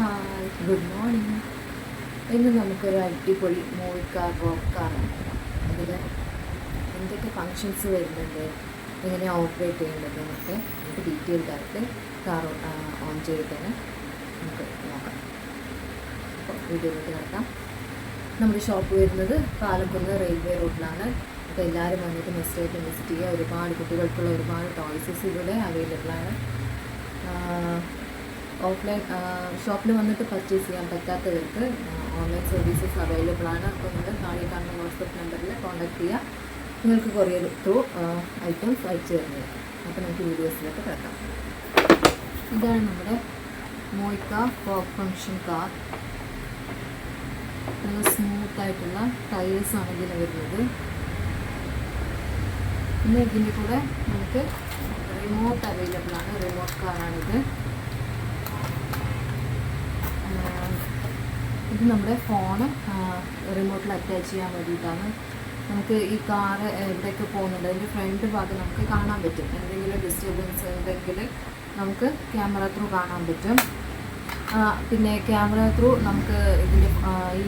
Hi, good morning. ഇന്ന് നമുക്കൊരു അടിപൊളി മൂവി കാർ റോക്ക് കാറാണ്. അതിൽ എന്തൊക്കെ ഫങ്ഷൻസ് വരുന്നുണ്ട്, എങ്ങനെയാണ് ഓപ്പറേറ്റ് ചെയ്യേണ്ടത് എന്നൊക്കെ നമുക്ക് ഡീറ്റെയിൽഡായിട്ട് കാർ ഓൺ ചെയ്ത് തന്നെ നമുക്ക് നോക്കാം. അപ്പോൾ വീഡിയോയിലോട്ട് കിടക്കാം. നമ്മുടെ ഷോപ്പ് വരുന്നത് പാലക്കുന്ന് റെയിൽവേ റോഡിലാണ്. അപ്പോൾ എല്ലാവരും വന്നിട്ട് മസ്റ്റായിട്ട് വിസിറ്റ് ചെയ്യുക. ഒരുപാട് കുട്ടികൾക്കുള്ള ഒരുപാട് ടോയ്സസ് ഇവിടെ അവൈലബിളാണ്. ഓഫ്ലൈൻ ഷോപ്പിൽ വന്നിട്ട് പർച്ചേസ് ചെയ്യാൻ പറ്റാത്തവർക്ക് ഓൺലൈൻ സർവീസസ് അവൈലബിൾ ആണ്. അപ്പോൾ നിങ്ങൾ താഴെ കാണുന്ന വാട്സപ്പ് നമ്പറിൽ കോൺടാക്ട് ചെയ്യുക. നിങ്ങൾക്ക് കൊറിയർ ത്രൂ ഐറ്റംസ് അയച്ചു തരുന്നത്. അപ്പോൾ നമുക്ക് വീഡിയോസിലൊക്കെ കിടക്കാം. ഇതാണ് നമ്മുടെ മോയ്ക്ക റോക്ക് ഫങ്ഷൻ കാർ. നല്ല സ്മൂത്തായിട്ടുള്ള ടയേഴ്സാണ് ഇതിന് വരുന്നത്. പിന്നെ ഇതിൻ്റെ കൂടെ നമുക്ക് റിമോട്ട് അവൈലബിൾ ആണ്. റിമോട്ട് കാറാണിത്. ഇത് നമ്മുടെ ഫോണ് റിമോട്ടിൽ അറ്റാച്ച് ചെയ്യാൻ വേണ്ടിയിട്ടാണ്. നമുക്ക് ഈ കാറ് എവിടെയൊക്കെ പോകുന്നുണ്ട് അതിൻ്റെ ഫ്രണ്ട് ഭാഗം നമുക്ക് കാണാൻ പറ്റും. എന്തെങ്കിലും ഡിസ്റ്റർബൻസ് ഉണ്ടെങ്കിൽ നമുക്ക് ക്യാമറ ത്രൂ കാണാൻ പറ്റും. പിന്നെ ക്യാമറ ത്രൂ നമുക്ക് ഇതിൻ്റെ ഈ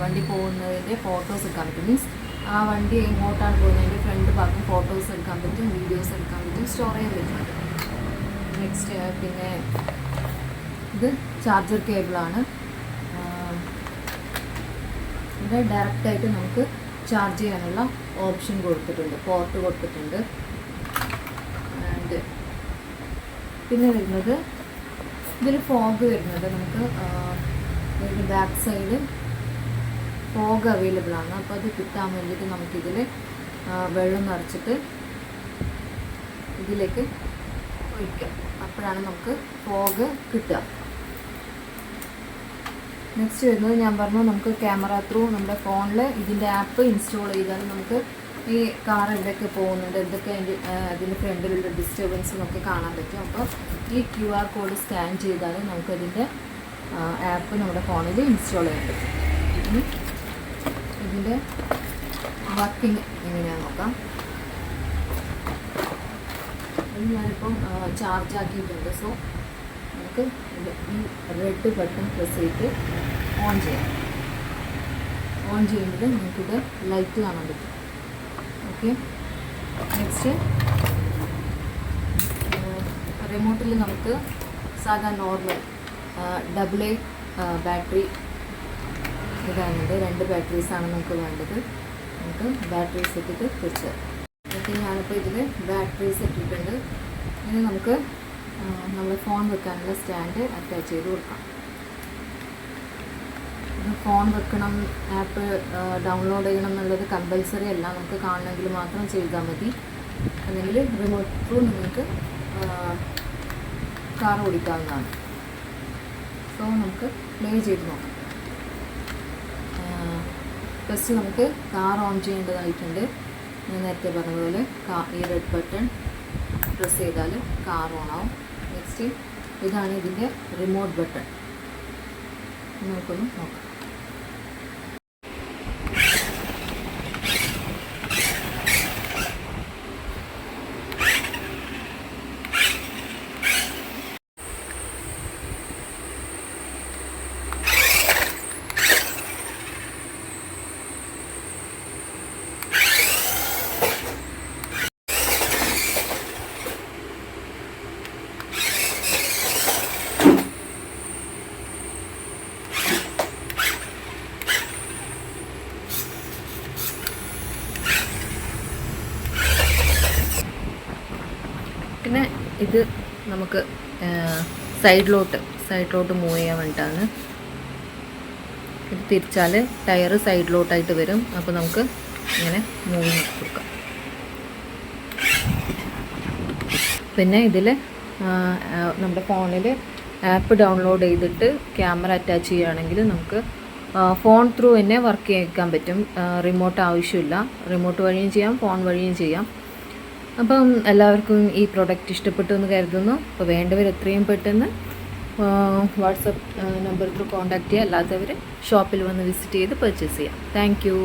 വണ്ടി പോകുന്നതിൻ്റെ ഫോട്ടോസ് എടുക്കാൻ പറ്റും. മീൻസ് ആ വണ്ടി എങ്ങോട്ടാണ് പോകുന്നതിൻ്റെ ഫ്രണ്ട് ഭാഗം ഫോട്ടോസ് എടുക്കാൻ പറ്റും, വീഡിയോസ് എടുക്കാൻ പറ്റും, സ്റ്റോർ ചെയ്യാൻ പറ്റുന്നുണ്ട്. നെക്സ്റ്റ് പിന്നെ ഇത് ചാർജർ കേബിളാണ്. ഇവിടെ ഡയറക്റ്റായിട്ട് നമുക്ക് ചാർജ് ചെയ്യാനുള്ള ഓപ്ഷൻ കൊടുത്തിട്ടുണ്ട്, പോർട്ട് കൊടുത്തിട്ടുണ്ട്. ആൻഡ് പിന്നെ വരുന്നത് ഇതിൽ ഫോഗ് വരുന്നത് നമുക്ക് ഇതിൻ്റെ ബാക്ക് സൈഡ് ഫോഗ് അവൈലബിൾ ആണ്. അപ്പോൾ അത് കിട്ടാൻ വേണ്ടിയിട്ട് നമുക്കിതിൽ വെള്ളം നിറച്ചിട്ട് ഇതിലേക്ക് ഒഴിക്കാം. അപ്പോഴാണ് നമുക്ക് ഫോഗ് കിട്ടുക. നെക്സ്റ്റ് വരുന്നത് ഞാൻ പറഞ്ഞു, നമുക്ക് ക്യാമറ ത്രൂ നമ്മുടെ ഫോണിൽ ഇതിൻ്റെ ആപ്പ് ഇൻസ്റ്റാൾ ചെയ്താൽ നമുക്ക് ഈ കാർ എവിടെയൊക്കെ പോകുന്നുണ്ട്, എന്തൊക്കെ അതിൻ്റെ ഫ്രണ്ടിലുള്ള ഡിസ്റ്റർബൻസ് നമുക്ക് കാണാൻ പറ്റും. അപ്പോൾ ഈ QR കോഡ് സ്കാൻ ചെയ്താൽ നമുക്കതിൻ്റെ ആപ്പ് നമ്മുടെ ഫോണിൽ ഇൻസ്റ്റാൾ ചെയ്യാൻ പറ്റും. ഇതിൻ്റെ വർക്കിംഗ് എങ്ങനെയാണെന്ന് നോക്കാം. ഇത് ഞാനിപ്പം ചാർജ് ആക്കിയിട്ടുണ്ട്. സോ നമുക്ക് ഈ റെഡ് ബട്ടൺ പ്രസ് ചെയ്ത് ഓൺ ചെയ്യാം. ഓൺ ചെയ്യുമ്പോൾ നമുക്കിത് ലൈറ്റ് കാണാൻ പറ്റും. ഓക്കെ, നെക്സ്റ്റ് റിമോട്ടിൽ നമുക്ക് സാധാ നോർമൽ AA ബാറ്ററി ഇതാണുണ്ട്. 2 ബാറ്ററീസാണ് നമുക്ക് വേണ്ടത്. നമുക്ക് ബാറ്ററീസ് ഇട്ടിട്ട് വെച്ച് ഓക്കെ. ഞാനിപ്പോൾ ഇതിൽ ബാറ്ററീസ് ഇട്ടിട്ടുണ്ട്. ഇനി നമുക്ക് നമ്മൾ ഫോൺ വെക്കാനുള്ള സ്റ്റാൻഡ് അറ്റാച്ച് ചെയ്ത് കൊടുക്കാം. ഫോൺ വെക്കണം, ആപ്പ് ഡൗൺലോഡ് ചെയ്യണം എന്നുള്ളത് കമ്പൽസറി അല്ല. നമുക്ക് കാണണമെങ്കിൽ മാത്രം ചെയ്താൽ മതി. അല്ലെങ്കിൽ റിമോട്ട് ത്രൂ നിങ്ങൾക്ക് കാർ ഓടിക്കാവുന്നതാണ്. സോ നമുക്ക് പ്ലേ ചെയ്ത് നോക്കാം. ഫസ്റ്റ് നമുക്ക് കാർ ഓൺ ചെയ്യേണ്ടതായിട്ടുണ്ട്. ഞാൻ നേരത്തെ പറഞ്ഞതുപോലെ ഈ റെഡ് ബട്ടൺ പ്രസ് ചെയ്താൽ കാർ ഓൺ ആവും. നെക്സ്റ്റ് ഇതാണ് ഇതിൻ്റെ റിമോട്ട് ബട്ടൺ. നമുക്കൊന്ന് നോക്കാം. പിന്നെ ഇത് നമുക്ക് സൈഡിലോട്ട് മൂവ് ചെയ്യാൻ വേണ്ടിയിട്ടാണ്. ഇത് തിരിച്ചാൽ ടയർ സൈഡിലോട്ടായിട്ട് വരും. അപ്പോൾ നമുക്ക് ഇങ്ങനെ മൂവ് കൊടുക്കാം. പിന്നെ ഇതിൽ നമ്മുടെ ഫോണിൽ ആപ്പ് ഡൗൺലോഡ് ചെയ്തിട്ട് ക്യാമറ അറ്റാച്ച് ചെയ്യുകയാണെങ്കിൽ നമുക്ക് ഫോൺ ത്രൂ തന്നെ വർക്ക് ചെയ്യിക്കാൻ പറ്റും. റിമോട്ട് ആവശ്യമില്ല. റിമോട്ട് വഴിയും ചെയ്യാം, ഫോൺ വഴിയും ചെയ്യാം. അപ്പം എല്ലാവർക്കും ഈ പ്രോഡക്റ്റ് ഇഷ്ടപ്പെട്ടു എന്ന് കരുതുന്നു. അപ്പോൾ വേണ്ടവർ എത്രയും പെട്ടെന്ന് വാട്സപ്പ് നമ്പർ ത്രൂ കോൺടാക്റ്റ് ചെയ്യുക. അല്ലാത്തവർ ഷോപ്പിൽ വന്ന് വിസിറ്റ് ചെയ്ത് പർച്ചേസ് ചെയ്യാം. Thank you.